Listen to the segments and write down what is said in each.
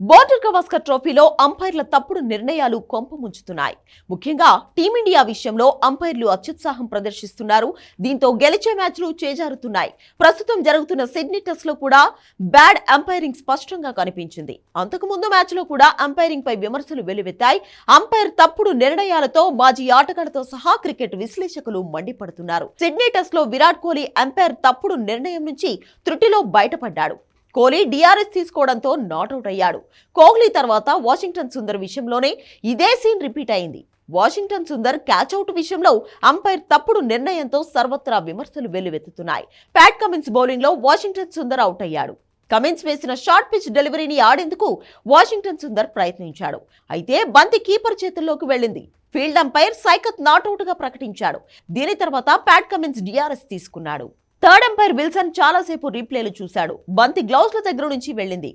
Border Gavaskar ట్రోఫీలో అంపైర్ల తప్పుడు నిర్ణయాలు కొంపముంచుతున్నాయి. ముఖ్యంగా టీమిండియా విషయంలో అంపైర్లు అత్యుత్సాహం ప్రదర్శిస్తున్నారు. దీంతో గెలిచే మ్యాచ్లు చేజారుతున్నాయి. ప్రస్తుతం జరుగుతున్న సిడ్నీ టెస్ట్ లో కూడా బ్యాడ్ అంపైరింగ్ స్పష్టంగా కనిపించింది. అంతకుముందు మ్యాచ్ లో కూడా అంపైరింగ్ పై విమర్శలు వెల్లువెత్తాయి. అంపైర్ తప్పుడు నిర్ణయాలతో మాజీ ఆటగాళ్లతో సహా క్రికెట్ విశ్లేషకులు మండిపడుతున్నారు. సిడ్నీ టెస్ట్ లో విరాట్ కోహ్లీ అంపైర్ తప్పుడు నిర్ణయం నుంచి త్రుటిలో బయటపడ్డాడు. కోహ్లీ డిఆర్ఎస్ తీసుకోవడంతో నాట్అవుట్ అయ్యాడు. కోహ్లీ తర్వాత వాషింగ్టన్ సుందర్ విషయంలోనే ఇదే సీన్ రిపీట్ అయింది. వాషింగ్టన్ సుందర్ క్యాచ్అవుట్ విషయంలో అంపైర్ తప్పుడు నిర్ణయంతో సర్వత్రా విమర్శలు వెల్లువెత్తుతున్నాయి. ప్యాట్ కమిన్స్ బౌలింగ్ లో వాషింగ్టన్ సుందర్ అవుట్ అయ్యాడు. కమిన్స్ వేసిన షార్ట్ పిచ్ డెలివరీని ఆడేందుకు వాషింగ్టన్ సుందర్ ప్రయత్నించాడు. అయితే బంతి కీపర్ చేతుల్లోకి వెళ్లింది. ఫీల్డ్ అంపైర్ సైకత్ నాట్అవుట్ గా ప్రకటించాడు. దీని తర్వాత ప్యాట్ కమిన్స్ డిఆర్ఎస్ తీసుకున్నాడు. థర్డ్ అంపైర్ విల్సన్ చాలాసేపు రీప్లేలు చూశాడు. బంతి గ్లౌస్ల దగ్గర నుంచి వెళ్ళింది.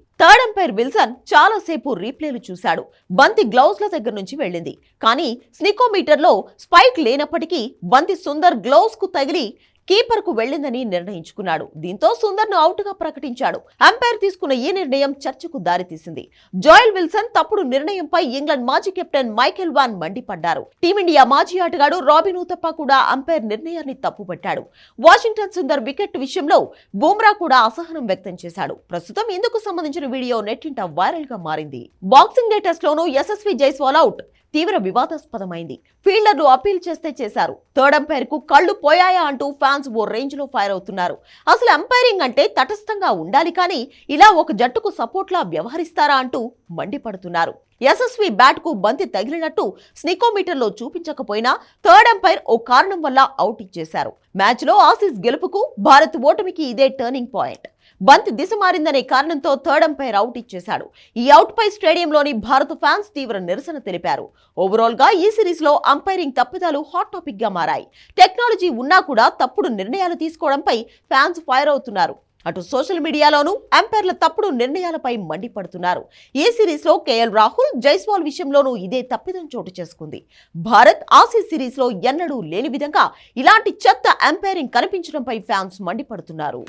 బంతి గ్లౌస్ల దగ్గర నుంచి వెళ్ళింది. కానీ స్నికోమీటర్లో స్పైక్ లేనప్పటికీ బంతి సుందర్ గ్లౌస్ కు తగిలి కీపర్ కు వెళ్లిందని నిర్ణయించుకున్నాడు. దీంతో సుందర్ ను అవుట్ గా ప్రకటించాడు. అంపైర్ తీసుకున్న ఈ నిర్ణయం చర్చకు దారితీసింది. జోయల్ విల్సన్ తప్పుడు నిర్ణయంపై ఇంగ్లాండ్ మాజీ కెప్టెన్ మైకెల్ వాన్ మండిపడ్డారు. టీమిండియా మాజీ ఆటగాడు రాబిన్ ఉతప్ప కూడా అంపైర్ నిర్ణయాన్ని తప్పుపట్టాడు. వాషింగ్టన్ సుందర్ వికెట్ విషయంలో బుమ్రా కూడా అసహనం వ్యక్తం చేశాడు. ప్రస్తుతం ఇందుకు సంబంధించిన వీడియో నెట్టింట వైరల్ గా మారింది. బాక్సింగ్ డే టెస్ట్ లోనూ యశస్వి జైస్వాల్ అవుట్ తీవ్ర వివాదాస్పదమైంది. ఫీల్డర్లు అపీల్ చేశారు. థర్డ్ అంపైర్ కు కళ్లు పోయాయా అంటూ ఫ్యాన్స్ ఓ రేంజ్ లో ఫైర్ అవుతున్నారు. అసలు అంపైరింగ్ అంటే తటస్థంగా ఉండాలి, కానీ ఇలా ఒక జట్టుకు సపోర్ట్ లా వ్యవహరిస్తారా అంటూ మండిపడుతున్నారు. యశస్వి బ్యాట్ కు బంతి తగిలినట్టు స్నికోమీటర్ లో చూపించకపోయినా థర్డ్ అంపైర్ ఓ కారణం వల్ల అవుట్ ఇచ్చేశారు. మ్యాచ్ లో ఆసీస్ గెలుపుకు, భారత్ ఓటమికి ఇదే టర్నింగ్ పాయింట్. బంతి దిశ మారిందనే కారణంతో థర్డ్ అంపైర్ అవుట్ ఇచ్చేశాడు. ఈ అవుట్ పై స్టేడియంలోని భారత ఫ్యాన్స్ తీవ్ర నిరసన తెలిపారు. ఓవరాల్ గా ఈ సిరీస్ లో అంపైరింగ్ తప్పిదాలు హాట్ టాపిక్ గా మారాయి. టెక్నాలజీ ఉన్నా కూడా తప్పుడు నిర్ణయాలు తీసుకోవడంపై ఫ్యాన్స్ ఫైర్ అవుతున్నారు. అటు సోషల్ మీడియాలోనూ అంపైర్ల తప్పుడు నిర్ణయాలపై మండిపడుతున్నారు. ఈ సిరీస్ లో కేఎల్ రాహుల్, జైస్వాల్ విషయంలోనూ ఇదే తప్పిదం చోటు చేసుకుంది. భారత్ ఆసీస్ సిరీస్ లో ఎన్నడూ లేని విధంగా ఇలాంటి చెత్త అంపైరింగ్ కనిపించడంపై ఫ్యాన్స్ మండిపడుతున్నారు.